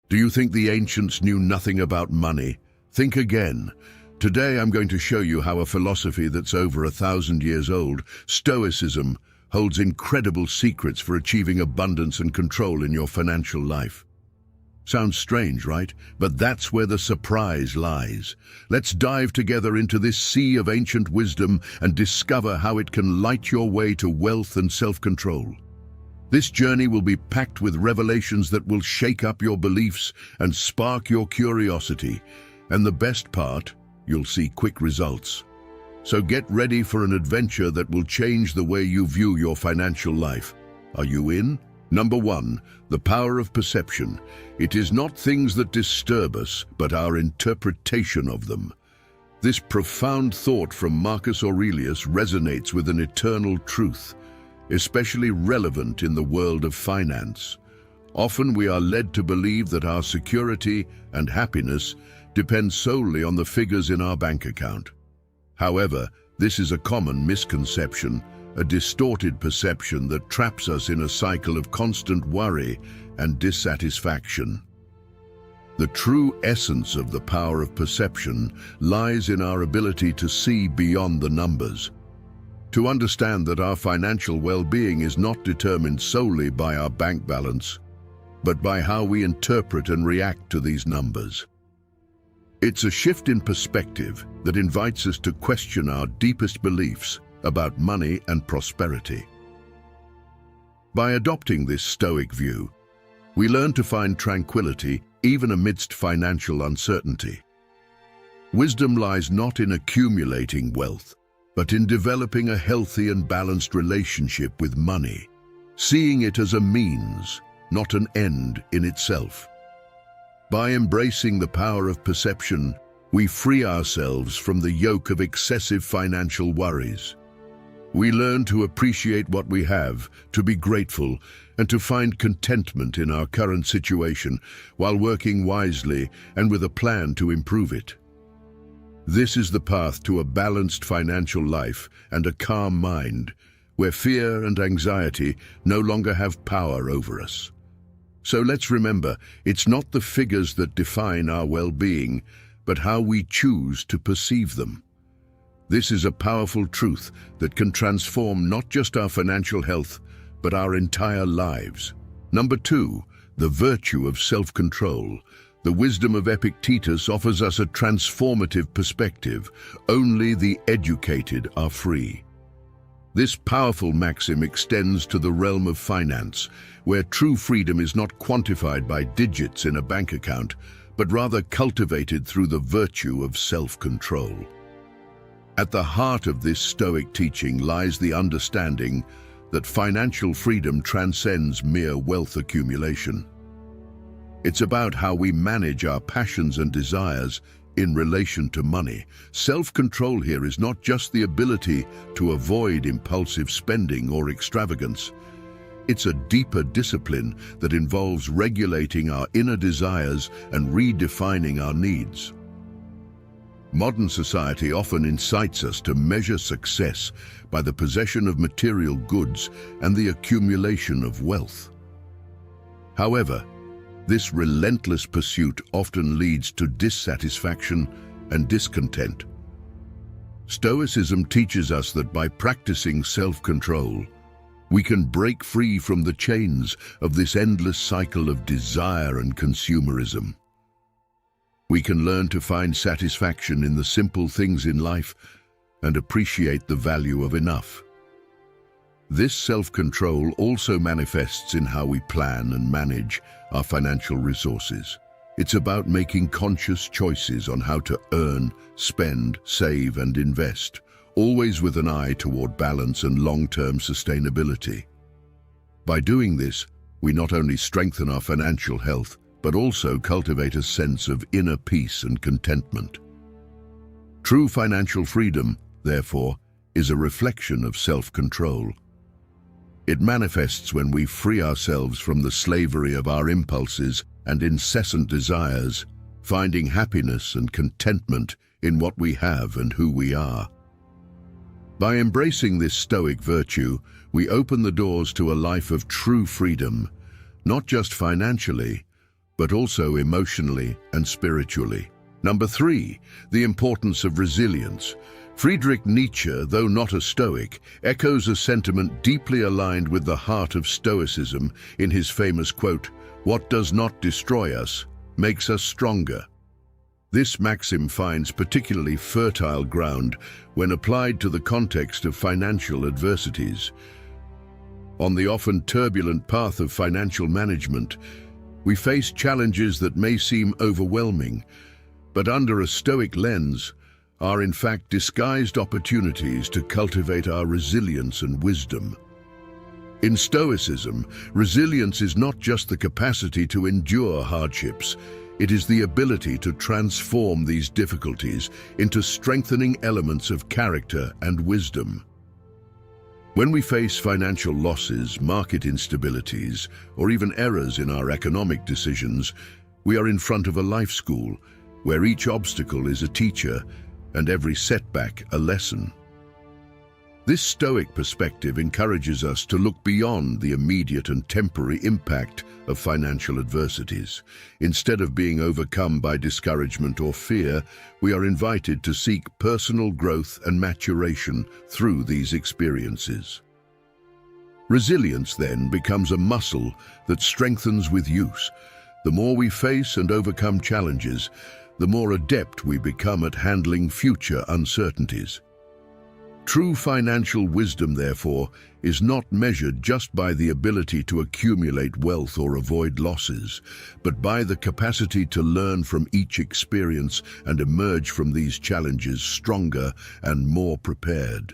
Do you think the ancients knew nothing about money? Think again. Today I'm going to show you how a philosophy that's over 1,000 years old, Stoicism, holds incredible secrets for achieving abundance and control in your financial life. Sounds strange, right? But that's where the surprise lies. Let's dive together into this sea of ancient wisdom and discover how it can light your way to wealth and self-control. This journey will be packed with revelations that will shake up your beliefs and spark your curiosity. And the best part, you'll see quick results. So get ready for an adventure that will change the way you view your financial life. Are you in? Number 1, the power of perception. It is not things that disturb us, but our interpretation of them. This profound thought from Marcus Aurelius resonates with an eternal truth, especially relevant in the world of finance. Often we are led to believe that our security and happiness depend solely on the figures in our bank account. However, this is a common misconception, a distorted perception that traps us in a cycle of constant worry and dissatisfaction. The true essence of the power of perception lies in our ability to see beyond the numbers, to understand that our financial well-being is not determined solely by our bank balance, but by how we interpret and react to these numbers. It's a shift in perspective that invites us to question our deepest beliefs about money and prosperity. By adopting this Stoic view, we learn to find tranquility even amidst financial uncertainty. Wisdom lies not in accumulating wealth, but in developing a healthy and balanced relationship with money, seeing it as a means, not an end in itself. By embracing the power of perception, we free ourselves from the yoke of excessive financial worries. We learn to appreciate what we have, to be grateful, and to find contentment in our current situation while working wisely and with a plan to improve it. This is the path to a balanced financial life and a calm mind, where fear and anxiety no longer have power over us. So let's remember, it's not the figures that define our well-being, but how we choose to perceive them. This is a powerful truth that can transform not just our financial health, but our entire lives. Number 2, the virtue of self-control. The wisdom of Epictetus offers us a transformative perspective. Only the educated are free. This powerful maxim extends to the realm of finance, where true freedom is not quantified by digits in a bank account, but rather cultivated through the virtue of self-control. At the heart of this Stoic teaching lies the understanding that financial freedom transcends mere wealth accumulation. It's about how we manage our passions and desires in relation to money. Self-control here is not just the ability to avoid impulsive spending or extravagance. It's a deeper discipline that involves regulating our inner desires and redefining our needs. Modern society often incites us to measure success by the possession of material goods and the accumulation of wealth. However, this relentless pursuit often leads to dissatisfaction and discontent. Stoicism teaches us that by practicing self-control, we can break free from the chains of this endless cycle of desire and consumerism. We can learn to find satisfaction in the simple things in life and appreciate the value of enough. This self-control also manifests in how we plan and manage our financial resources. It's about making conscious choices on how to earn, spend, save, and invest, always with an eye toward balance and long-term sustainability. By doing this, we not only strengthen our financial health, but also cultivate a sense of inner peace and contentment. True financial freedom, therefore, is a reflection of self-control. It manifests when we free ourselves from the slavery of our impulses and incessant desires, finding happiness and contentment in what we have and who we are. By embracing this Stoic virtue, we open the doors to a life of true freedom, not just financially, but also emotionally and spiritually. Number 3, the importance of resilience. Friedrich Nietzsche, though not a Stoic, echoes a sentiment deeply aligned with the heart of Stoicism in his famous quote, "What does not destroy us makes us stronger." This maxim finds particularly fertile ground when applied to the context of financial adversities. On the often turbulent path of financial management, we face challenges that may seem overwhelming, but under a Stoic lens, are in fact disguised opportunities to cultivate our resilience and wisdom. In Stoicism, resilience is not just the capacity to endure hardships, it is the ability to transform these difficulties into strengthening elements of character and wisdom. When we face financial losses, market instabilities, or even errors in our economic decisions, we are in front of a life school where each obstacle is a teacher and every setback a lesson. This Stoic perspective encourages us to look beyond the immediate and temporary impact of financial adversities. Instead of being overcome by discouragement or fear, we are invited to seek personal growth and maturation through these experiences. Resilience then becomes a muscle that strengthens with use. The more we face and overcome challenges, the more adept we become at handling future uncertainties. True financial wisdom, therefore, is not measured just by the ability to accumulate wealth or avoid losses, but by the capacity to learn from each experience and emerge from these challenges stronger and more prepared.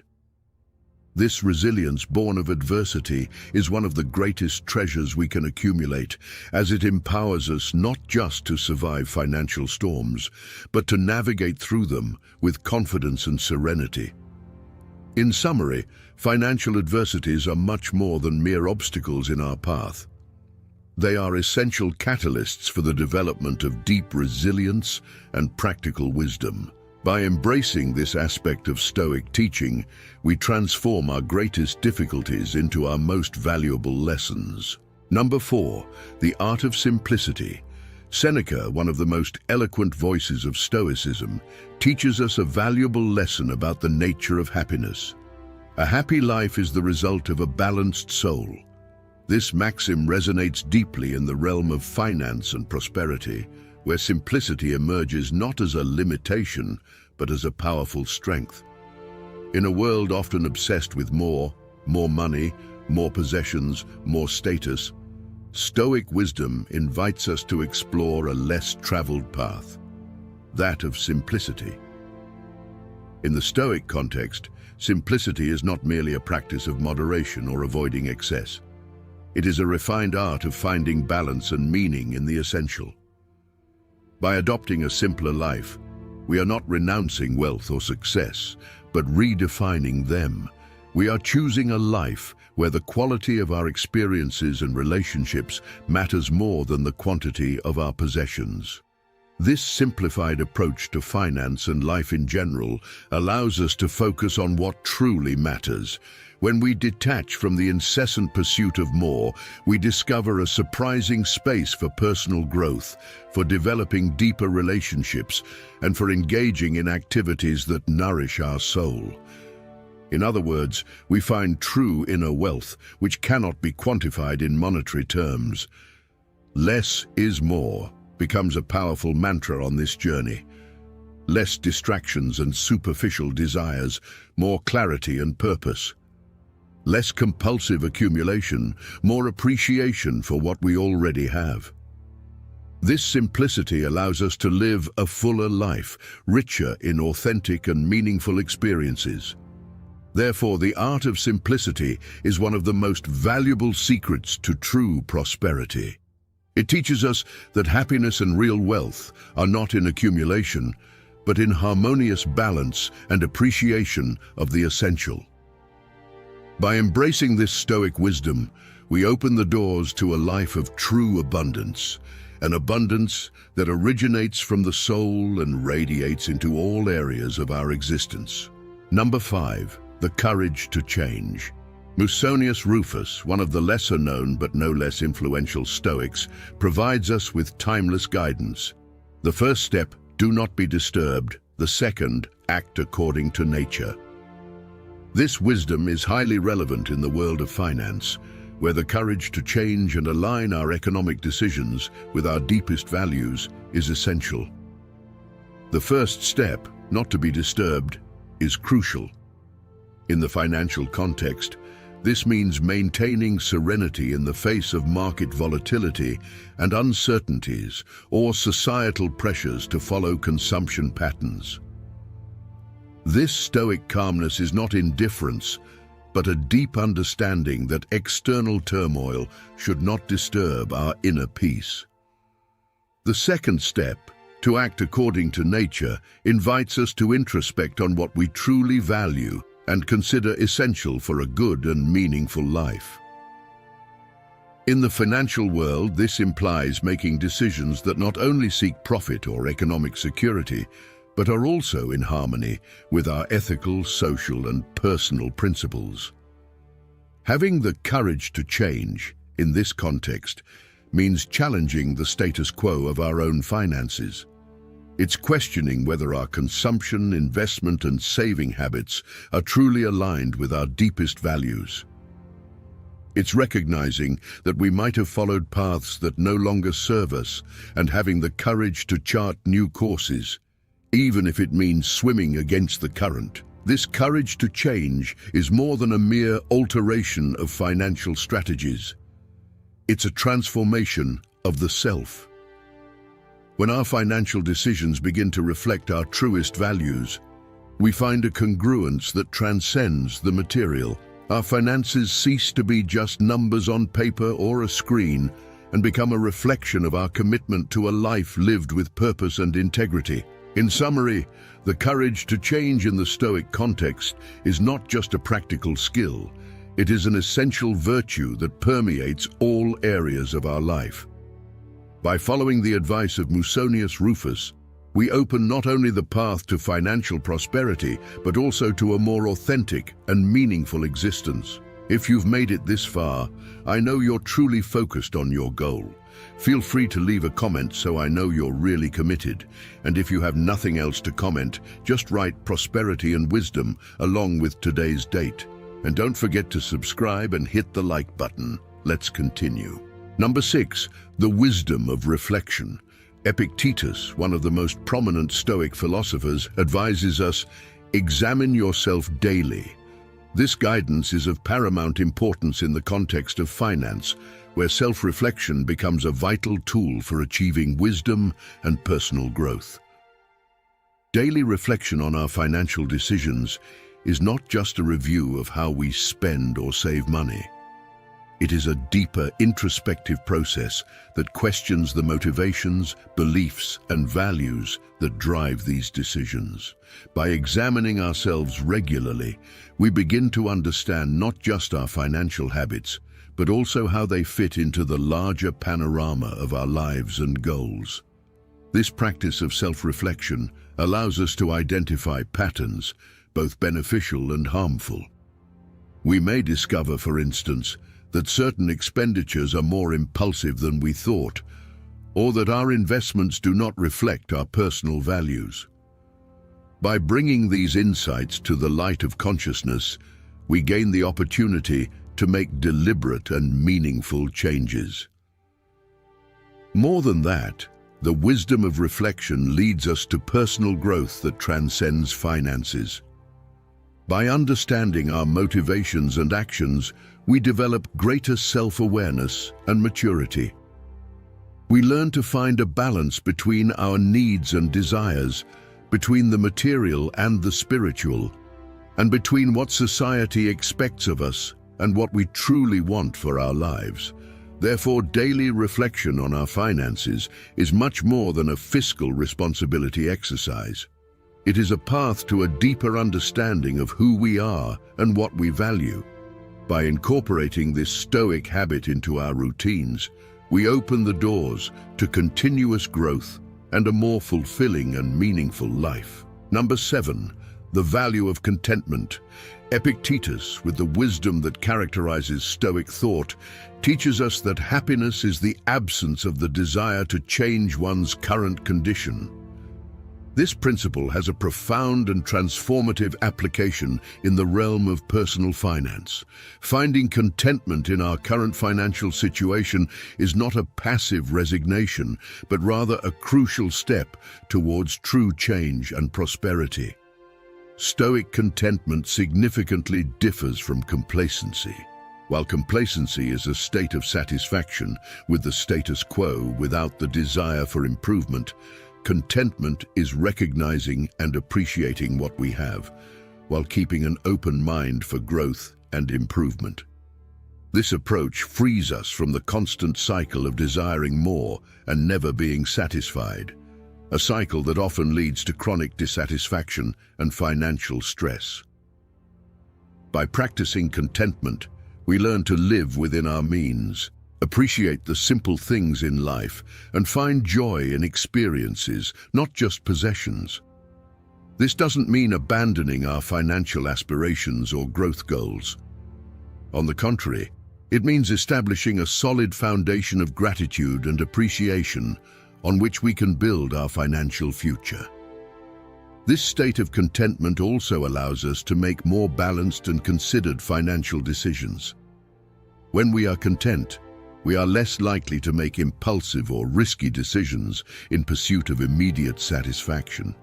This resilience born of adversity is one of the greatest treasures we can accumulate, as it empowers us not just to survive financial storms, but to navigate through them with confidence and serenity. In summary, financial adversities are much more than mere obstacles in our path. They are essential catalysts for the development of deep resilience and practical wisdom. By embracing this aspect of Stoic teaching, we transform our greatest difficulties into our most valuable lessons. Number 4, the art of simplicity. Seneca, one of the most eloquent voices of Stoicism, teaches us a valuable lesson about the nature of happiness. A happy life is the result of a balanced soul. This maxim resonates deeply in the realm of finance and prosperity, where simplicity emerges not as a limitation, but as a powerful strength. In a world often obsessed with more money, more possessions, more status, Stoic wisdom invites us to explore a less traveled path, that of simplicity. In the Stoic context, simplicity is not merely a practice of moderation or avoiding excess. It is a refined art of finding balance and meaning in the essential. By adopting a simpler life, we are not renouncing wealth or success, but redefining them. We are choosing a life where the quality of our experiences and relationships matters more than the quantity of our possessions. This simplified approach to finance and life in general allows us to focus on what truly matters. When we detach from the incessant pursuit of more, we discover a surprising space for personal growth, for developing deeper relationships, and for engaging in activities that nourish our soul. In other words, we find true inner wealth, which cannot be quantified in monetary terms. Less is more becomes a powerful mantra on this journey. Less distractions and superficial desires, more clarity and purpose. Less compulsive accumulation, more appreciation for what we already have. This simplicity allows us to live a fuller life, richer in authentic and meaningful experiences. Therefore, the art of simplicity is one of the most valuable secrets to true prosperity. It teaches us that happiness and real wealth are not in accumulation, but in harmonious balance and appreciation of the essential. By embracing this Stoic wisdom, we open the doors to a life of true abundance, an abundance that originates from the soul and radiates into all areas of our existence. Number 5, the courage to change. Musonius Rufus, one of the lesser-known but no less influential Stoics, provides us with timeless guidance. The first step, do not be disturbed. The second, act according to nature. This wisdom is highly relevant in the world of finance, where the courage to change and align our economic decisions with our deepest values is essential. The first step, not to be disturbed, is crucial. In the financial context, this means maintaining serenity in the face of market volatility and uncertainties or societal pressures to follow consumption patterns. This stoic calmness is not indifference, but a deep understanding that external turmoil should not disturb our inner peace. The second step, to act according to nature, invites us to introspect on what we truly value and consider essential for a good and meaningful life. In the financial world, this implies making decisions that not only seek profit or economic security, but are also in harmony with our ethical, social, and personal principles. Having the courage to change, in this context, means challenging the status quo of our own finances. It's questioning whether our consumption, investment, and saving habits are truly aligned with our deepest values. It's recognizing that we might have followed paths that no longer serve us and having the courage to chart new courses, even if it means swimming against the current. This courage to change is more than a mere alteration of financial strategies. It's a transformation of the self. When our financial decisions begin to reflect our truest values, we find a congruence that transcends the material. Our finances cease to be just numbers on paper or a screen and become a reflection of our commitment to a life lived with purpose and integrity. In summary, the courage to change in the Stoic context is not just a practical skill, it is an essential virtue that permeates all areas of our life. By following the advice of Musonius Rufus, we open not only the path to financial prosperity, but also to a more authentic and meaningful existence. If you've made it this far, I know you're truly focused on your goal. Feel free to leave a comment so I know you're really committed. And if you have nothing else to comment, just write prosperity and wisdom along with today's date. And don't forget to subscribe and hit the like button. Let's continue. Number 6, the wisdom of reflection. Epictetus, one of the most prominent Stoic philosophers, advises us, examine yourself daily. This guidance is of paramount importance in the context of finance, where self-reflection becomes a vital tool for achieving wisdom and personal growth. Daily reflection on our financial decisions is not just a review of how we spend or save money. It is a deeper, introspective process that questions the motivations, beliefs, and values that drive these decisions. By examining ourselves regularly, we begin to understand not just our financial habits, but also how they fit into the larger panorama of our lives and goals. This practice of self-reflection allows us to identify patterns, both beneficial and harmful. We may discover, for instance, that certain expenditures are more impulsive than we thought, or that our investments do not reflect our personal values. By bringing these insights to the light of consciousness, we gain the opportunity to make deliberate and meaningful changes. More than that, the wisdom of reflection leads us to personal growth that transcends finances. By understanding our motivations and actions, we develop greater self-awareness and maturity. We learn to find a balance between our needs and desires, between the material and the spiritual, and between what society expects of us and what we truly want for our lives. Therefore, daily reflection on our finances is much more than a fiscal responsibility exercise. It is a path to a deeper understanding of who we are and what we value. By incorporating this Stoic habit into our routines, we open the doors to continuous growth and a more fulfilling and meaningful life. Number 7, The value of contentment. Epictetus, with the wisdom that characterizes Stoic thought, teaches us that happiness is the absence of the desire to change one's current condition. This principle has a profound and transformative application in the realm of personal finance. Finding contentment in our current financial situation is not a passive resignation, but rather a crucial step towards true change and prosperity. Stoic contentment significantly differs from complacency. While complacency is a state of satisfaction with the status quo without the desire for improvement, contentment is recognizing and appreciating what we have, while keeping an open mind for growth and improvement. This approach frees us from the constant cycle of desiring more and never being satisfied, a cycle that often leads to chronic dissatisfaction and financial stress. By practicing contentment, we learn to live within our means, appreciate the simple things in life, and find joy in experiences, not just possessions. This doesn't mean abandoning our financial aspirations or growth goals. On the contrary, it means establishing a solid foundation of gratitude and appreciation on which we can build our financial future. This state of contentment also allows us to make more balanced and considered financial decisions. When we are content, we are less likely to make impulsive or risky decisions in pursuit of immediate satisfaction.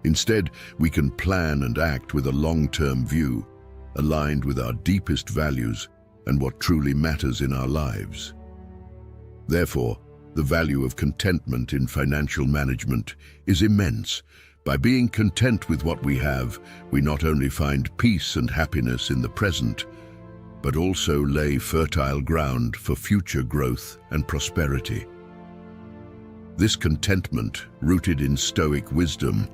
Instead, we can plan and act with a long-term view, aligned with our deepest values and what truly matters in our lives. Therefore, the value of contentment in financial management is immense. By being content with what we have, we not only find peace and happiness in the present, but also lay fertile ground for future growth and prosperity. This contentment, rooted in Stoic wisdom,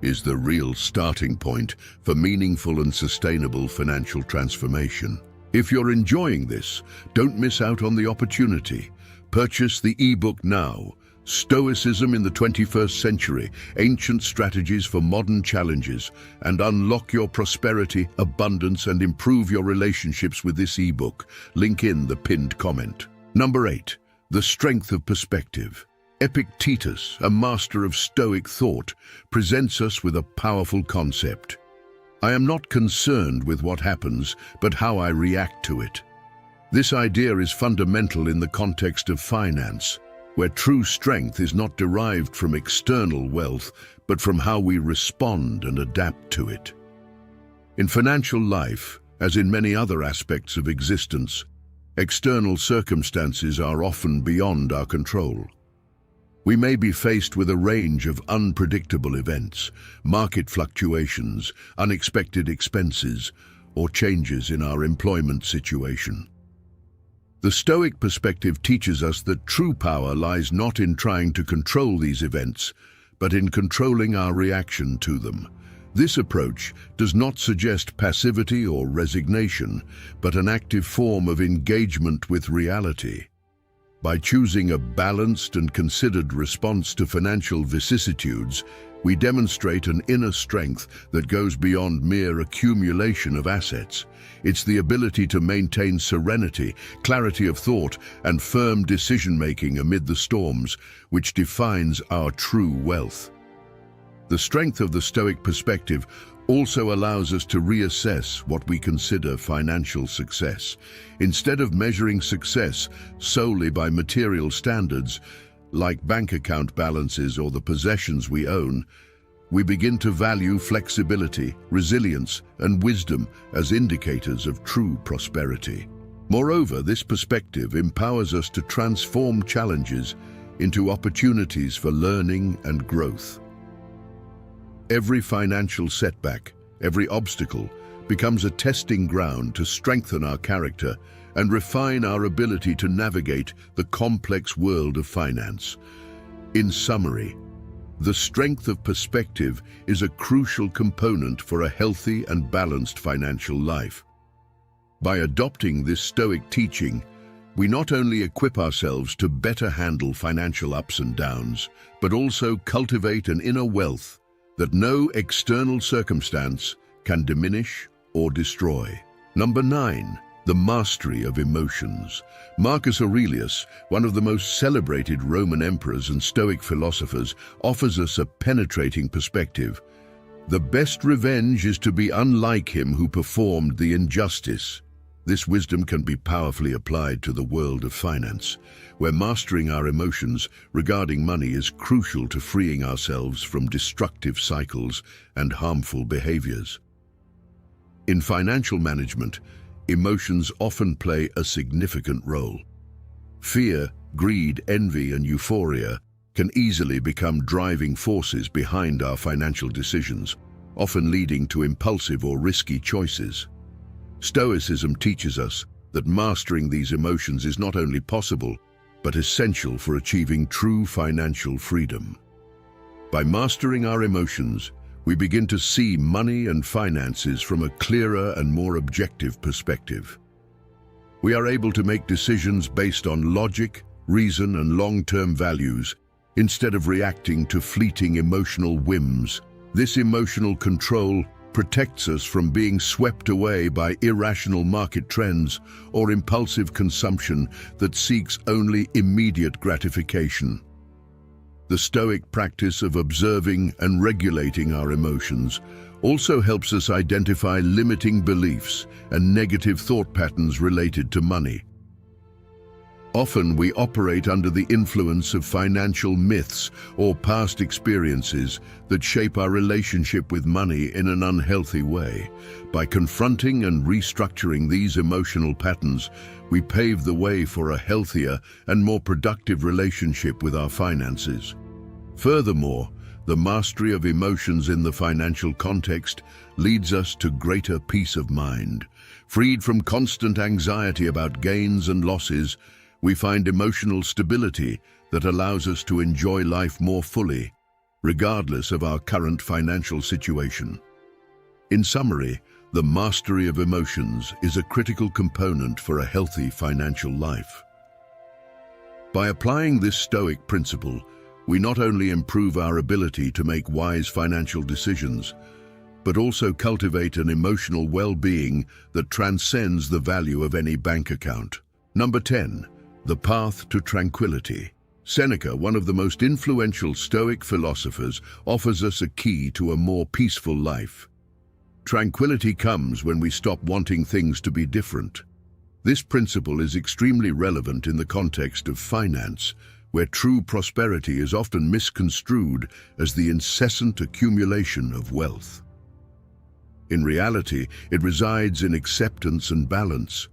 is the real starting point for meaningful and sustainable financial transformation. If you're enjoying this, don't miss out on the opportunity. Purchase the ebook now, Stoicism in the 21st Century, Ancient Strategies for Modern Challenges, and unlock your prosperity, abundance, and improve your relationships with this ebook. Link in the pinned comment. Number 8. The strength of perspective. Epictetus, a master of Stoic thought, presents us with a powerful concept. I am not concerned with what happens, but how I react to it. This idea is fundamental in the context of finance, where true strength is not derived from external wealth, but from how we respond and adapt to it. In financial life, as in many other aspects of existence, external circumstances are often beyond our control. We may be faced with a range of unpredictable events, market fluctuations, unexpected expenses, or changes in our employment situation. The Stoic perspective teaches us that true power lies not in trying to control these events, but in controlling our reaction to them. This approach does not suggest passivity or resignation, but an active form of engagement with reality. By choosing a balanced and considered response to financial vicissitudes, we demonstrate an inner strength that goes beyond mere accumulation of assets. It's the ability to maintain serenity, clarity of thought, and firm decision-making amid the storms, which defines our true wealth. The strength of the Stoic perspective also allows us to reassess what we consider financial success. Instead of measuring success solely by material standards, like bank account balances or the possessions we own, we begin to value flexibility, resilience, and wisdom as indicators of true prosperity. Moreover, this perspective empowers us to transform challenges into opportunities for learning and growth. Every financial setback, every obstacle, becomes a testing ground to strengthen our character and refine our ability to navigate the complex world of finance. In summary, the strength of perspective is a crucial component for a healthy and balanced financial life. By adopting this Stoic teaching, we not only equip ourselves to better handle financial ups and downs, but also cultivate an inner wealth that no external circumstance can diminish or destroy. Number 9. The mastery of emotions. Marcus Aurelius, one of the most celebrated Roman emperors and Stoic philosophers, offers us a penetrating perspective. The best revenge is to be unlike him who performed the injustice. This wisdom can be powerfully applied to the world of finance, where mastering our emotions regarding money is crucial to freeing ourselves from destructive cycles and harmful behaviors. In financial management, emotions often play a significant role. Fear, greed, envy, and euphoria can easily become driving forces behind our financial decisions, often leading to impulsive or risky choices. Stoicism teaches us that mastering these emotions is not only possible, but essential for achieving true financial freedom. By mastering our emotions, we begin to see money and finances from a clearer and more objective perspective. We are able to make decisions based on logic, reason, and long-term values, instead of reacting to fleeting emotional whims. This emotional control protects us from being swept away by irrational market trends or impulsive consumption that seeks only immediate gratification. The Stoic practice of observing and regulating our emotions also helps us identify limiting beliefs and negative thought patterns related to money. Often we operate under the influence of financial myths or past experiences that shape our relationship with money in an unhealthy way. By confronting and restructuring these emotional patterns, we pave the way for a healthier and more productive relationship with our finances. Furthermore, the mastery of emotions in the financial context leads us to greater peace of mind. Freed from constant anxiety about gains and losses, we find emotional stability that allows us to enjoy life more fully, regardless of our current financial situation. In summary, the mastery of emotions is a critical component for a healthy financial life. By applying this Stoic principle, we not only improve our ability to make wise financial decisions, but also cultivate an emotional well-being that transcends the value of any bank account. Number 10. The path to tranquility. Seneca, one of the most influential Stoic philosophers, offers us a key to a more peaceful life. Tranquility comes when we stop wanting things to be different. This principle is extremely relevant in the context of finance, where true prosperity is often misconstrued as the incessant accumulation of wealth. In reality, it resides in acceptance and balance.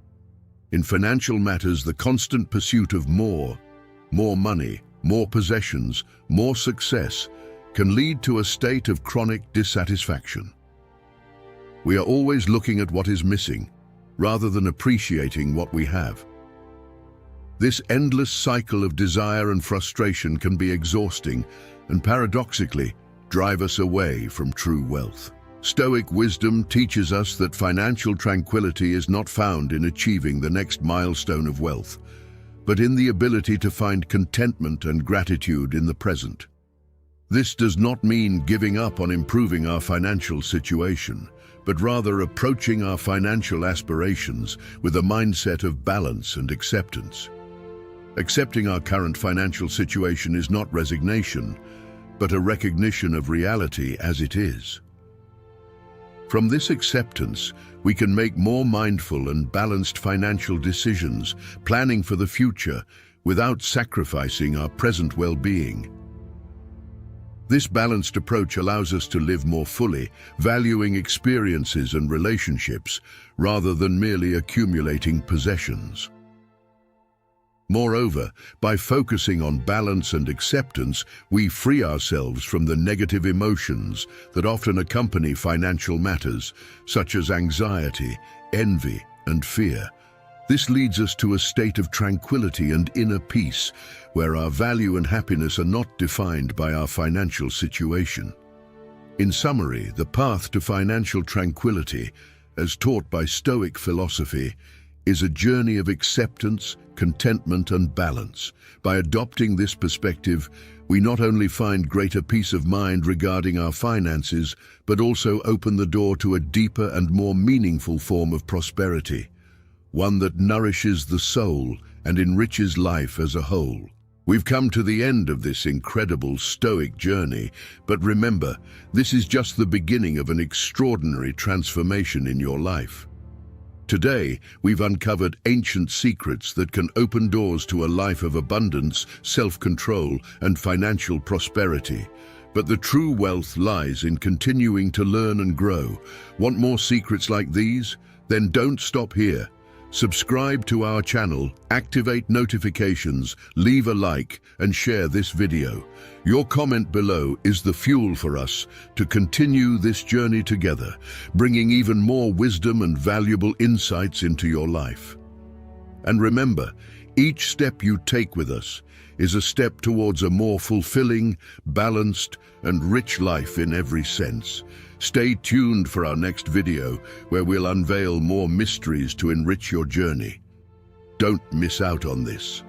In financial matters, the constant pursuit of more money, more possessions, more success can lead to a state of chronic dissatisfaction. We are always looking at what is missing, rather than appreciating what we have. This endless cycle of desire and frustration can be exhausting and paradoxically drive us away from true wealth. Stoic wisdom teaches us that financial tranquility is not found in achieving the next milestone of wealth, but in the ability to find contentment and gratitude in the present. This does not mean giving up on improving our financial situation, but rather approaching our financial aspirations with a mindset of balance and acceptance. Accepting our current financial situation is not resignation, but a recognition of reality as it is. From this acceptance, we can make more mindful and balanced financial decisions, planning for the future without sacrificing our present well-being. This balanced approach allows us to live more fully, valuing experiences and relationships rather than merely accumulating possessions. Moreover, by focusing on balance and acceptance, we free ourselves from the negative emotions that often accompany financial matters, such as anxiety, envy, and fear. This leads us to a state of tranquility and inner peace, where our value and happiness are not defined by our financial situation. In summary, the path to financial tranquility, as taught by Stoic philosophy, is a journey of acceptance, contentment, and balance. By adopting this perspective, we not only find greater peace of mind regarding our finances, but also open the door to a deeper and more meaningful form of prosperity, one that nourishes the soul and enriches life as a whole. We've come to the end of this incredible Stoic journey, but remember, this is just the beginning of an extraordinary transformation in your life. Today, we've uncovered ancient secrets that can open doors to a life of abundance, self-control, and financial prosperity. But the true wealth lies in continuing to learn and grow. Want more secrets like these? Then don't stop here. Subscribe to our channel, activate notifications, leave a like, and share this video. Your comment below is the fuel for us to continue this journey together, bringing even more wisdom and valuable insights into your life. And remember, each step you take with us is a step towards a more fulfilling, balanced, and rich life in every sense. Stay tuned for our next video, where we'll unveil more mysteries to enrich your journey. Don't miss out on this.